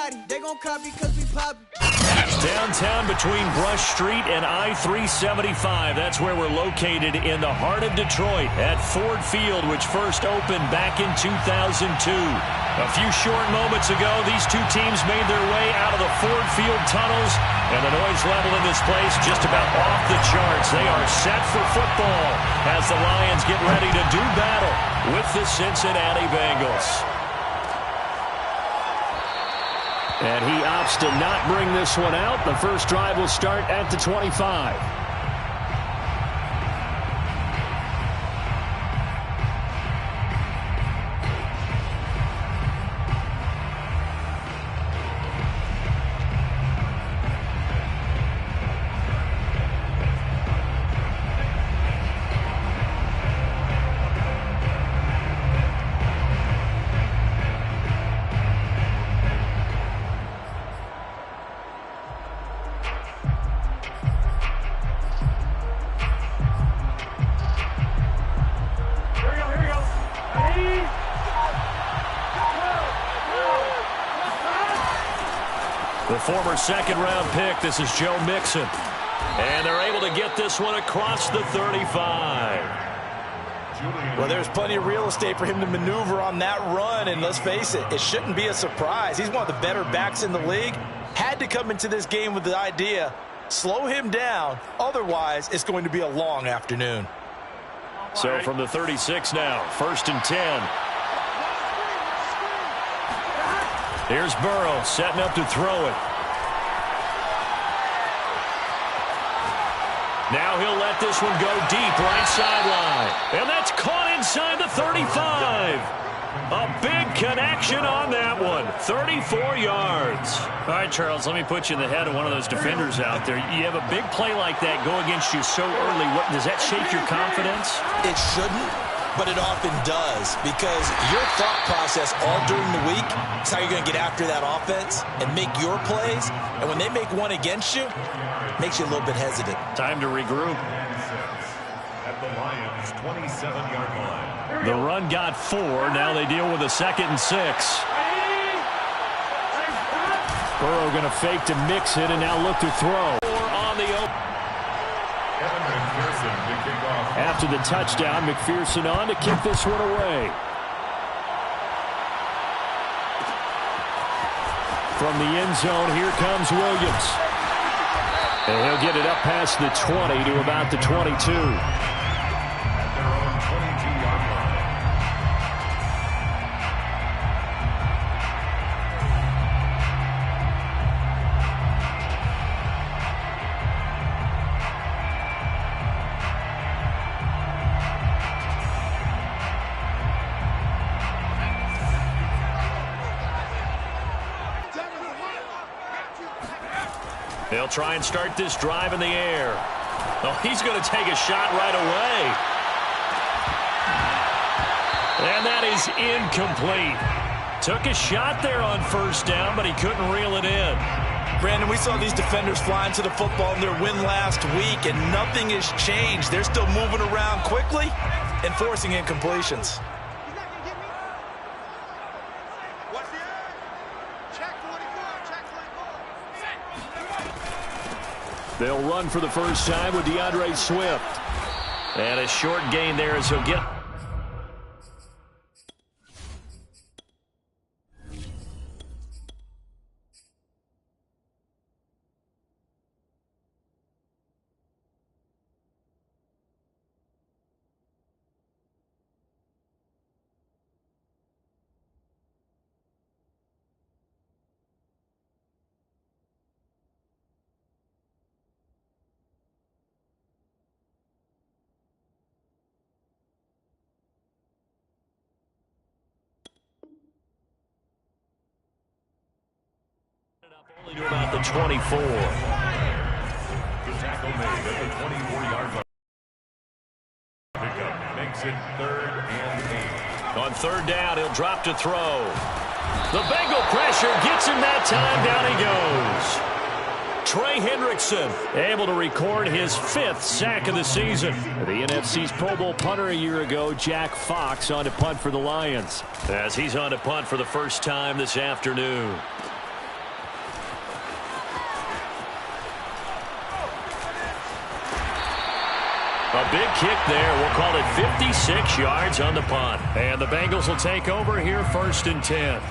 body. They gon' copy cause we poppin'. Downtown between Brush Street and I-375. That's where we're located in the heart of Detroit at Ford Field, which first opened back in 2002. A few short moments ago, these two teams made their way out of the Ford Field tunnels, and the noise level in this place just about off the charts. They are set for football as the Lions get ready to do battle with the Cincinnati Bengals. And he opts to not bring this one out. The first drive will start at the 25. The former second-round pick, this is Joe Mixon. And they're able to get this one across the 35. Well, there's plenty of real estate for him to maneuver on that run, and let's face it, it shouldn't be a surprise. He's one of the better backs in the league. Had to come into this game with the idea, slow him down, otherwise it's going to be a long afternoon. So from the 36 now, 1st and 10. Here's Burrow setting up to throw it. Now he'll let this one go deep right sideline. And that's caught inside the 35. A big connection on that one. 34 yards. All right, Charles, let me put you in the head of one of those defenders out there. You have a big play like that go against you so early. Does that shake your confidence? It shouldn't, but it often does, because your thought process all during the week is how you're going to get after that offense and make your plays. And when they make one against you, it makes you a little bit hesitant. Time to regroup. At the Lions' 27-yard line. The run got 4. Now they deal with a 2nd and 6. Burrow going to fake to mix it and now look to throw. On the open. After the touchdown, McPherson on to kick this one away. From the end zone, here comes Williams. And he'll get it up past the 20 to about the 22. They'll try and start this drive in the air. Oh, he's going to take a shot right away. And that is incomplete. Took a shot there on 1st down, but he couldn't reel it in. Brandon, we saw these defenders flying to the football in their win last week, and nothing has changed. They're still moving around quickly and forcing incompletions. They'll run for the first time with DeAndre Swift. And a short gain there as he'll get. Only to about the 24. The tackle made at the 24-yard line. Pickup makes it 3rd and 8. On 3rd down, he'll drop to throw. The Bengal pressure gets him that time. Down he goes. Trey Hendrickson able to record his 5th sack of the season. The NFC's Pro Bowl punter a year ago, Jack Fox, on to punt for the Lions, as he's on to punt for the first time this afternoon. A big kick there. We'll call it 56 yards on the punt. And the Bengals will take over here, 1st and 10.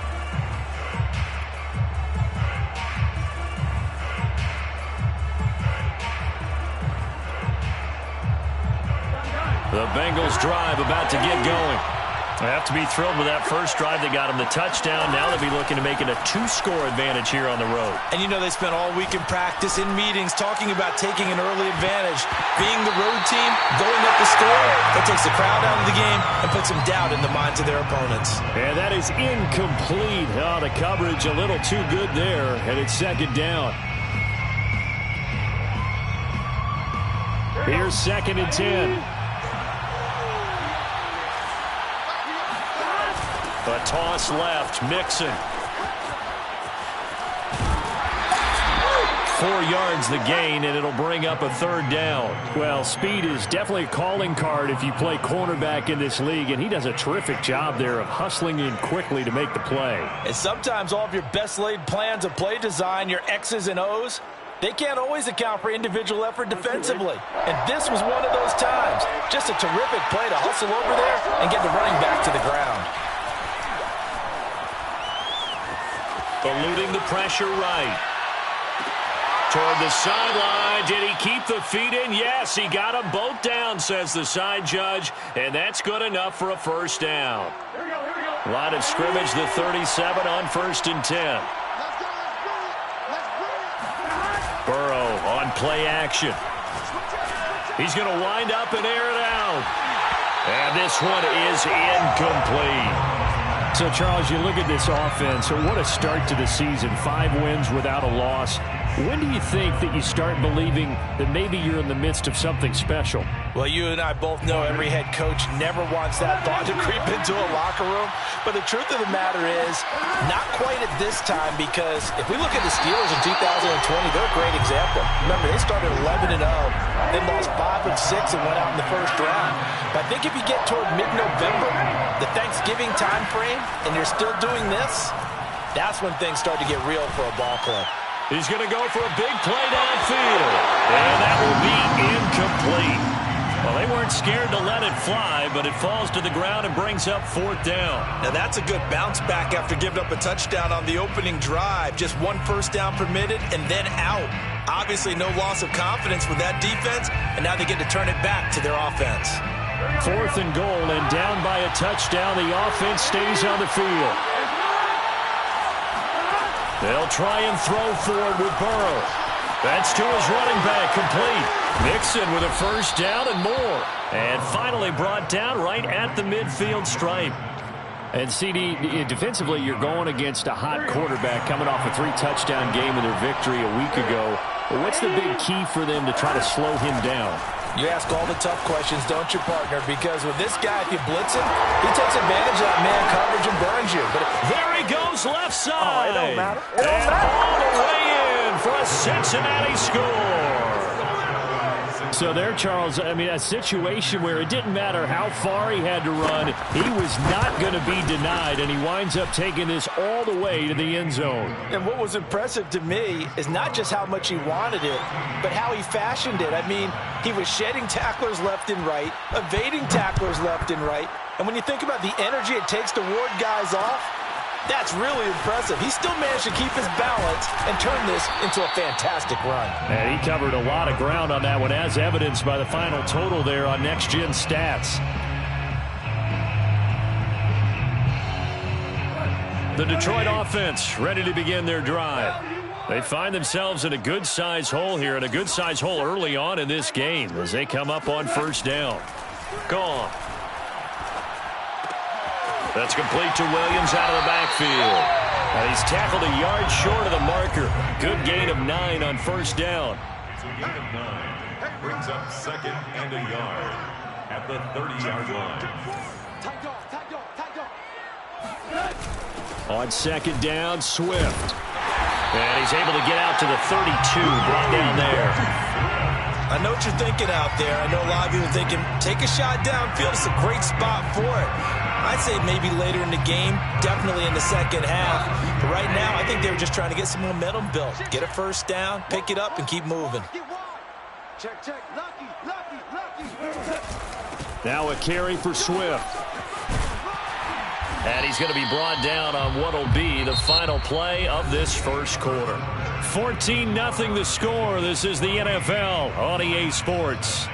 The Bengals drive about to get going. They have to be thrilled with that first drive. They got them the touchdown. Now they'll be looking to make it a 2-score advantage here on the road. And you know they spent all week in practice, in meetings, talking about taking an early advantage. Being the road team, going up the score, that takes the crowd out of the game and puts some doubt in the minds of their opponents. And that is incomplete. Oh, the coverage a little too good there, and it's 2nd down. Here's 2nd and 10. A toss left, Mixon. 4 yards the gain, and it'll bring up a 3rd down. Well, speed is definitely a calling card if you play cornerback in this league, and he does a terrific job there of hustling in quickly to make the play. And sometimes all of your best laid plans of play design, your X's and O's, they can't always account for individual effort defensively. And this was one of those times. Just a terrific play to hustle over there and get the running back to the ground. Eluding the pressure right. Toward the sideline. Did he keep the feet in? Yes, he got them both down, says the side judge. And that's good enough for a 1st down. Line of scrimmage, the 37 on 1st and 10. Burrow on play action. He's going to wind up and air it out. And this one is incomplete. So, Charles, you look at this offense, so what a start to the season. 5 wins without a loss. When do you think that you start believing that maybe you're in the midst of something special? Well, you and I both know every head coach never wants that thought to creep into a locker room. But the truth of the matter is, not quite at this time, because if we look at the Steelers in 2020, they're a great example. Remember, they started 11-0. They lost 5 of 6 and went out in the 1st round. But I think if you get toward mid-November, the Thanksgiving time frame, and you're still doing this, that's when things start to get real for a ball club. He's going to go for a big play downfield. And that will be incomplete. Well, they weren't scared to let it fly, but it falls to the ground and brings up 4th down. Now, that's a good bounce back after giving up a touchdown on the opening drive. Just 1 1st down permitted and then out. Obviously, no loss of confidence with that defense, and now they get to turn it back to their offense. 4th and goal, and down by a touchdown. The offense stays on the field. They'll try and throw forward with Burrow. That's to his running back, complete. Mixon with a 1st down and more. And finally brought down right at the midfield stripe. And, CD, defensively, you're going against a hot quarterback coming off a 3-touchdown game in their victory a week ago. What's the big key for them to try to slow him down? You ask all the tough questions, don't you, partner? Because with this guy, if you blitz him, he takes advantage of that man coverage and burns you. But there he goes, left side. Oh, it don't matter. And all the way in for a Cincinnati score. So there, Charles, I mean, a situation where it didn't matter how far he had to run, he was not going to be denied, and he winds up taking this all the way to the end zone. And what was impressive to me is not just how much he wanted it, but how he fashioned it. I mean, he was shedding tacklers left and right, evading tacklers left and right, and when you think about the energy it takes to ward guys off, that's really impressive. He still managed to keep his balance and turn this into a fantastic run. And he covered a lot of ground on that one, as evidenced by the final total there on Next Gen Stats. The Detroit offense ready to begin their drive. They find themselves in a good-sized hole here, and a good-sized hole early on in this game as they come up on 1st down. Gone. That's complete to Williams out of the backfield. And he's tackled a yard short of the marker. Good gain of 9 on 1st down. So a gain of 9 brings up 2nd and a yard at the 30-yard line. On 2nd down, Swift. And he's able to get out to the 32, brought down there. I know what you're thinking out there. I know a lot of you are thinking, take a shot downfield. It's a great spot for it. I'd say maybe later in the game, definitely in the second half. But right now, I think they were just trying to get some momentum built. Get a 1st down, pick it up, and keep moving. Check, check, lucky, lucky, lucky. Now a carry for Swift. And he's going to be brought down on what will be the final play of this first quarter. 14-0 the score. This is the NFL on EA Sports.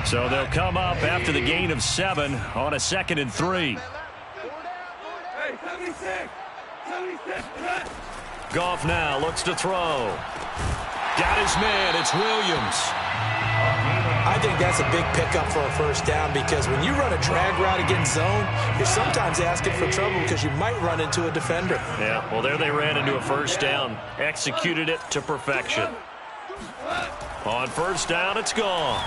So they'll come up after the gain of 7 on a 2nd and 3. Goff now looks to throw. Got his man. It's Williams. I think that's a big pickup for a first down because when you run a drag route against zone, you're sometimes asking for trouble because you might run into a defender. Yeah, well, there they ran into a first down. Executed it to perfection. On first down, it's gone.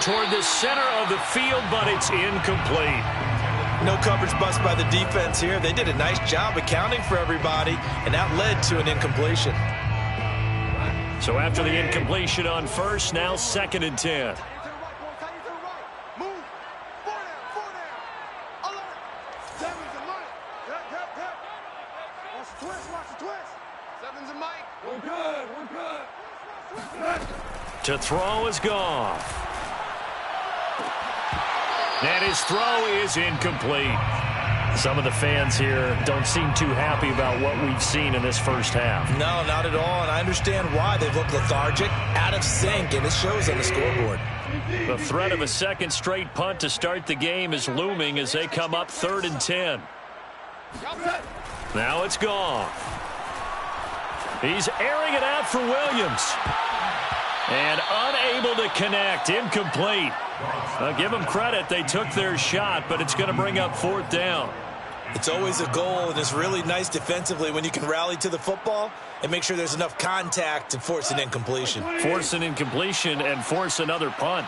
Toward the center of the field, but it's incomplete. No coverage bust by the defense here. They did a nice job accounting for everybody, and that led to an incompletion. So after the incompletion on first, now 2nd and 10. To throw is Goff. And his throw is incomplete. Some of the fans here don't seem too happy about what we've seen in this first half. No, not at all, and I understand why. They've looked lethargic, out of sync, and it shows on the scoreboard. The threat of a second straight punt to start the game is looming as they come up 3rd and 10. Now it's Goff. He's airing it out for Williams. And unable to connect, incomplete. I'll give them credit, they took their shot, but it's going to bring up 4th down. It's always a goal, and it's really nice defensively when you can rally to the football and make sure there's enough contact to force an incompletion. Force an incompletion and force another punt.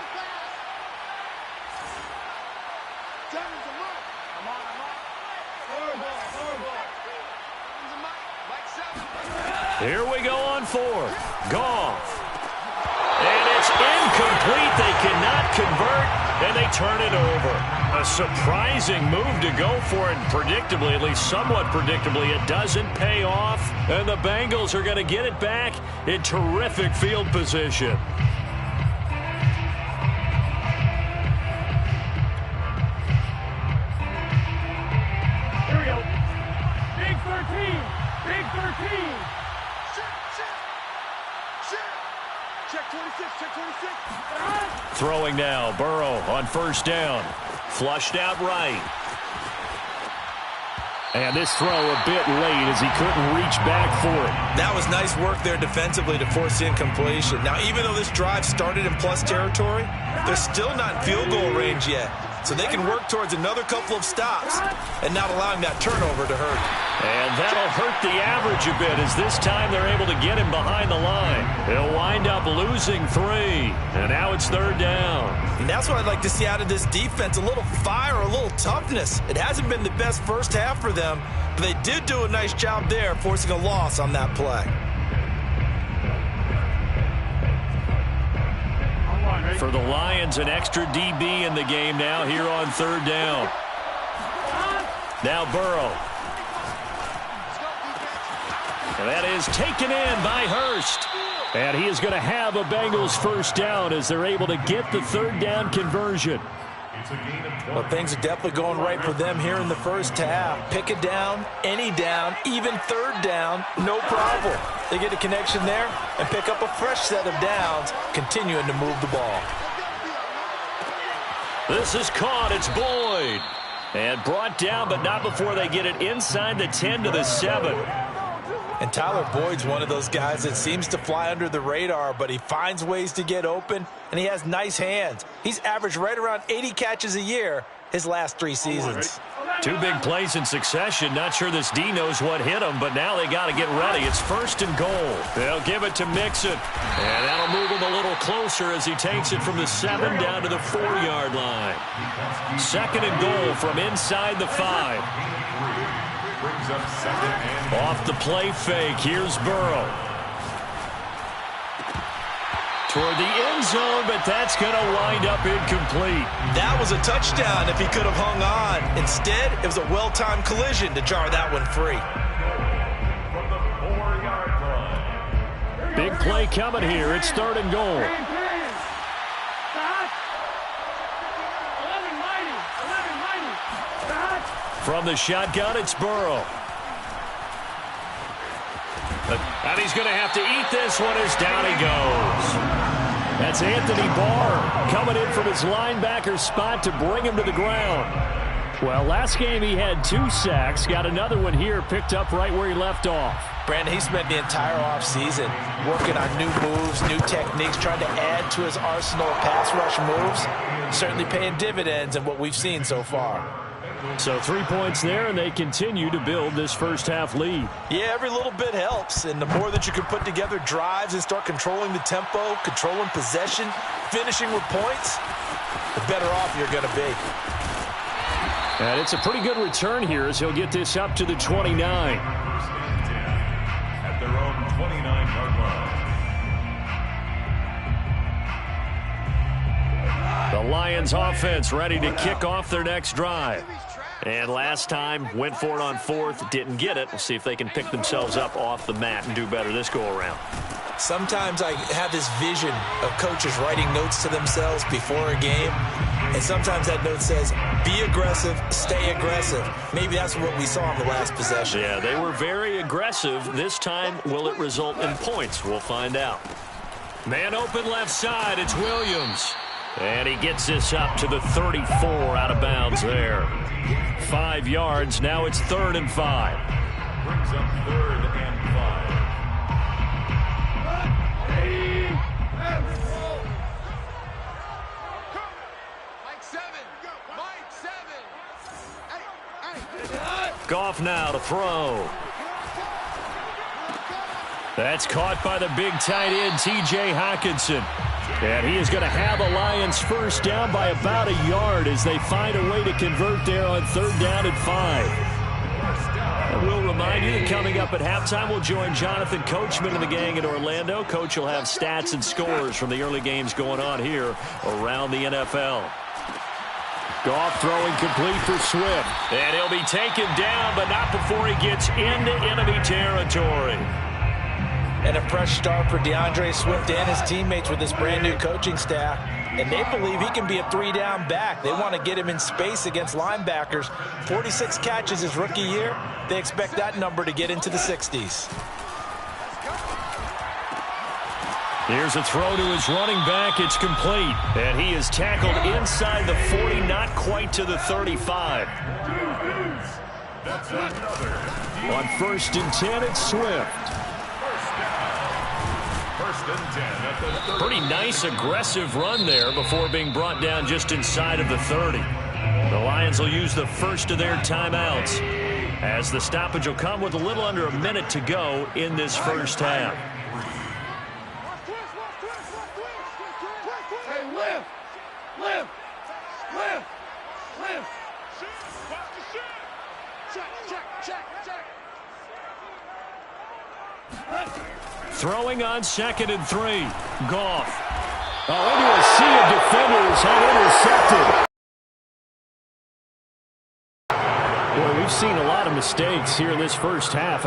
Here we go on 4th. Goff. And it's incomplete. They cannot convert, and they turn it over. A surprising move to go for it. Predictably, at least somewhat predictably, it doesn't pay off. And the Bengals are going to get it back in terrific field position. Here we go. Big 13. Big 13. Check 26, check 26. Throwing now, Burrow on first down. Flushed out right. And this throw a bit late as he couldn't reach back for it. That was nice work there defensively to force the incompletion. Now, even though this drive started in plus territory, they're still not in field goal range yet. So they can work towards another couple of stops and not allowing that turnover to hurt. And that'll hurt the average a bit as this time they're able to get him behind the line. They'll wind up losing 3. And now it's 3rd down. And that's what I'd like to see out of this defense, a little fire, a little toughness. It hasn't been the best first half for them, but they did do a nice job there forcing a loss on that play. For the Lions, an extra DB in the game now here on 3rd down. Now Burrow. And that is taken in by Hurst. And he is going to have a Bengals first down as they're able to get the 3rd down conversion. Well, things are definitely going right for them here in the first half. Pick a down, any down, even 3rd down, no problem. They get a connection there and pick up a fresh set of downs, continuing to move the ball. This is caught. It's Boyd. And brought down, but not before they get it inside the 10 to the 7. And Tyler Boyd's one of those guys that seems to fly under the radar, but he finds ways to get open, and he has nice hands. He's averaged right around 80 catches a year his last 3 seasons. 2 big plays in succession. Not sure this D knows what hit him, but now they got to get ready. It's 1st and goal. They'll give it to Mixon. And that'll move him a little closer as he takes it from the 7 down to the 4-yard line. 2nd and goal from inside the 5. Off the play fake, here's Burrow. Toward the end zone, but that's going to wind up incomplete. That was a touchdown if he could have hung on. Instead, it was a well-timed collision to jar that one free. From the 4-yard line. Big play coming here. It's 3rd and goal. From the shotgun, it's Burrow. And he's going to have to eat this one as down he goes. That's Anthony Barr coming in from his linebacker spot to bring him to the ground. Well, last game he had 2 sacks. Got another one here, picked up right where he left off. Brandon, he spent the entire offseason working on new moves, new techniques, trying to add to his arsenal of pass rush moves. Certainly paying dividends in what we've seen so far. So 3 points there, and they continue to build this first half lead. Yeah, every little bit helps, and the more that you can put together drives and start controlling the tempo, controlling possession, finishing with points, the better off you're going to be. And it's a pretty good return here as he'll get this up to the 29. At their own 29-yard line. The Lions offense ready to kick off their next drive. And last time, went for it on 4th, didn't get it. We'll see if they can pick themselves up off the mat and do better this go-around. Sometimes I have this vision of coaches writing notes to themselves before a game, and sometimes that note says, be aggressive, stay aggressive. Maybe that's what we saw in the last possession. Yeah, they were very aggressive. This time, will it result in points? We'll find out. Man open left side, it's Williams. And he gets this up to the 34 out of bounds there. 5 yards, now it's 3rd and 5. Brings up 3rd and 5. Goff now to throw. That's caught by the big tight end, T.J. Hockenson. And he is going to have the Lions first down by about a yard as they find a way to convert there on 3rd down and 5. And we'll remind you that coming up at halftime, we'll join Jonathan Coachman and the gang in Orlando. Coach will have stats and scores from the early games going on here around the NFL. Goff throwing complete for Swift. And he'll be taken down, but not before he gets into enemy territory. And a fresh start for DeAndre Swift and his teammates with this brand-new coaching staff. And they believe he can be a 3-down back. They want to get him in space against linebackers. 46 catches his rookie year. They expect that number to get into the 60s. Here's a throw to his running back. It's complete. And he is tackled inside the 40, not quite to the 35. That's another. On 1st and 10, it's Swift. First and 10 at the 30. Pretty nice, aggressive run there before being brought down just inside of the 30. The Lions will use the first of their timeouts as the stoppage will come with a little under a minute to go in this first half. Throwing on 2nd and 3. Goff. Oh, into a sea of defenders and intercepted. Boy, we've seen a lot of mistakes here in this first half.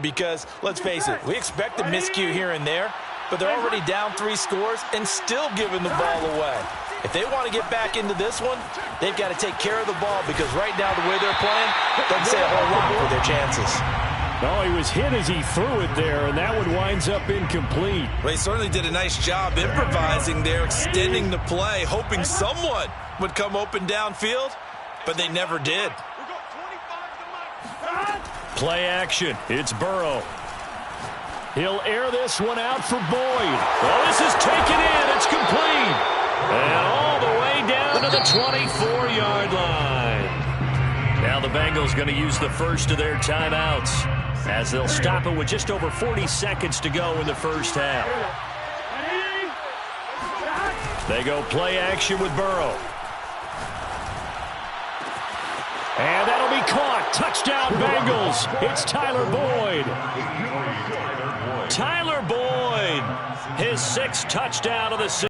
Because, let's face it, we expect a miscue here and there, but they're already down 3 scores and still giving the ball away. If they want to get back into this one, they've got to take care of the ball because right now the way they're playing doesn't say a whole lot for their chances. Oh, he was hit as he threw it there, and that one winds up incomplete. Well, they certainly did a nice job improvising there, extending the play, hoping someone would come open downfield, but they never did. Play action. It's Burrow. He'll air this one out for Boyd. Oh, this is taken in. It's complete. And all the way down to the 24-yard line. Now the Bengals going to use the first of their timeouts as they'll stop it with just over 40 seconds to go in the first half. They go play action with Burrow. And that'll be caught. Touchdown Bengals. It's Tyler Boyd. Tyler Boyd, his 6th touchdown of the season.